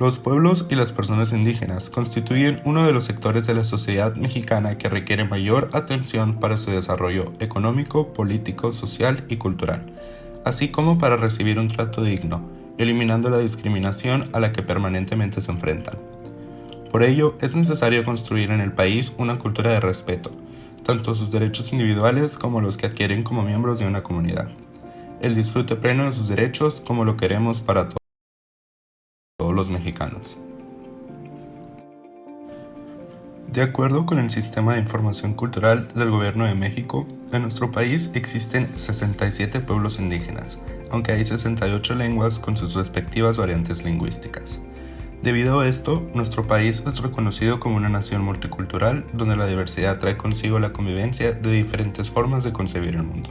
Los pueblos y las personas indígenas constituyen uno de los sectores de la sociedad mexicana que requiere mayor atención para su desarrollo económico, político, social y cultural, así como para recibir un trato digno, eliminando la discriminación a la que permanentemente se enfrentan. Por ello, es necesario construir en el país una cultura de respeto, tanto sus derechos individuales como los que adquieren como miembros de una comunidad. El disfrute pleno de sus derechos como lo queremos para todos los mexicanos. De acuerdo con el Sistema de Información Cultural del Gobierno de México, en nuestro país existen 67 pueblos indígenas, aunque hay 68 lenguas con sus respectivas variantes lingüísticas. Debido a esto, nuestro país es reconocido como una nación multicultural donde la diversidad trae consigo la convivencia de diferentes formas de concebir el mundo.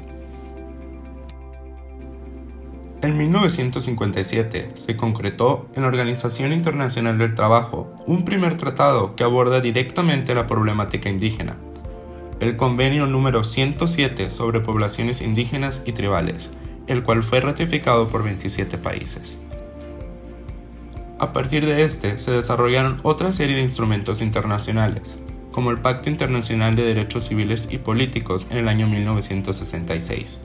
En 1957 se concretó en la Organización Internacional del Trabajo un primer tratado que aborda directamente la problemática indígena, el Convenio número 107 sobre poblaciones indígenas y tribales, el cual fue ratificado por 27 países. A partir de este se desarrollaron otra serie de instrumentos internacionales, como el Pacto Internacional de Derechos Civiles y Políticos en el año 1966.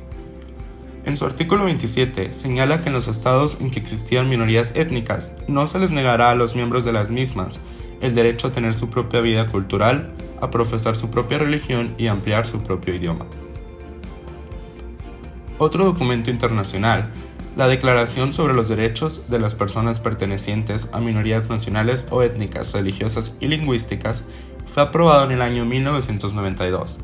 En su artículo 27 señala que en los estados en que existían minorías étnicas no se les negará a los miembros de las mismas el derecho a tener su propia vida cultural, a profesar su propia religión y a ampliar su propio idioma. Otro documento internacional, la Declaración sobre los Derechos de las Personas Pertenecientes a Minorías Nacionales o Étnicas, Religiosas y Lingüísticas, fue aprobado en el año 1992.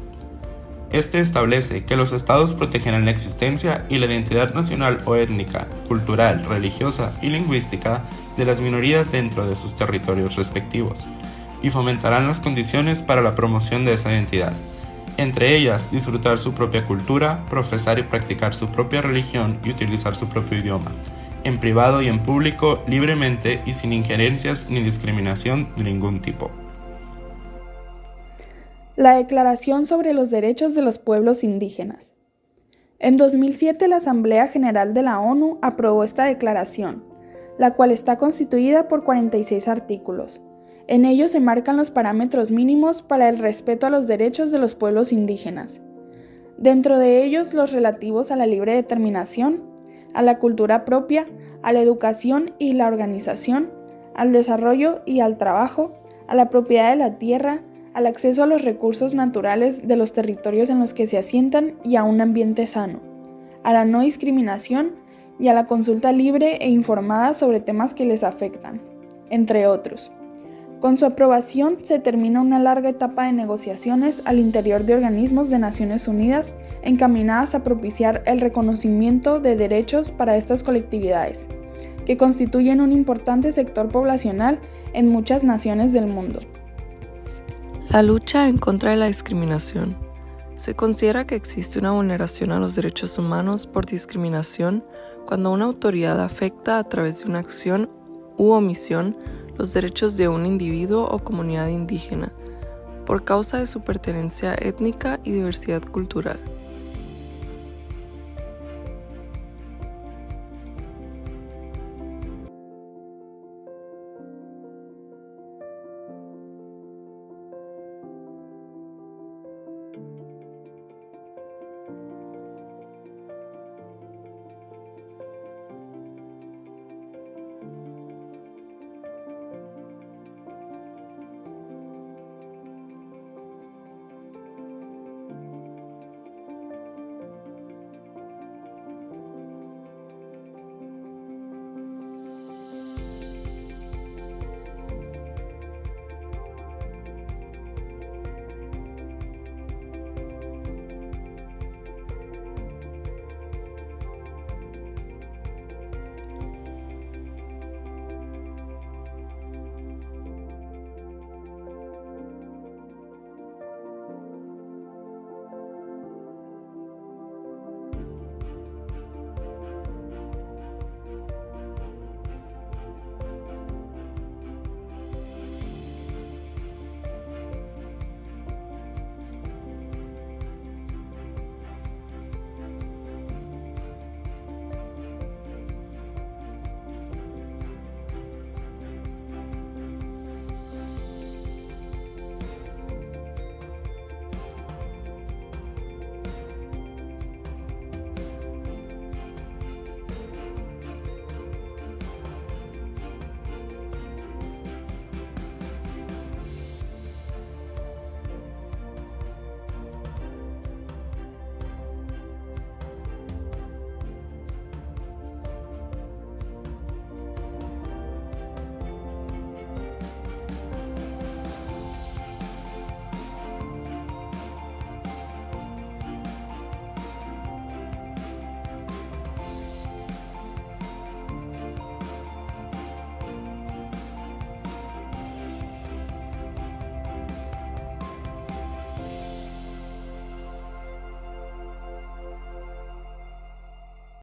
Este establece que los estados protegerán la existencia y la identidad nacional o étnica, cultural, religiosa y lingüística de las minorías dentro de sus territorios respectivos, y fomentarán las condiciones para la promoción de esa identidad, entre ellas disfrutar su propia cultura, profesar y practicar su propia religión y utilizar su propio idioma, en privado y en público libremente y sin injerencias ni discriminación de ningún tipo. La Declaración sobre los Derechos de los Pueblos Indígenas. En 2007 la Asamblea General de la ONU aprobó esta declaración, la cual está constituida por 46 artículos. En ellos se marcan los parámetros mínimos para el respeto a los derechos de los pueblos indígenas. Dentro de ellos los relativos a la libre determinación, a la cultura propia, a la educación y la organización, al desarrollo y al trabajo, a la propiedad de la tierra, al acceso a los recursos naturales de los territorios en los que se asientan y a un ambiente sano, a la no discriminación y a la consulta libre e informada sobre temas que les afectan, entre otros. Con su aprobación se termina una larga etapa de negociaciones al interior de organismos de Naciones Unidas encaminadas a propiciar el reconocimiento de derechos para estas colectividades, que constituyen un importante sector poblacional en muchas naciones del mundo. La lucha en contra de la discriminación. Se considera que existe una vulneración a los derechos humanos por discriminación cuando una autoridad afecta a través de una acción u omisión los derechos de un individuo o comunidad indígena por causa de su pertenencia étnica y diversidad cultural.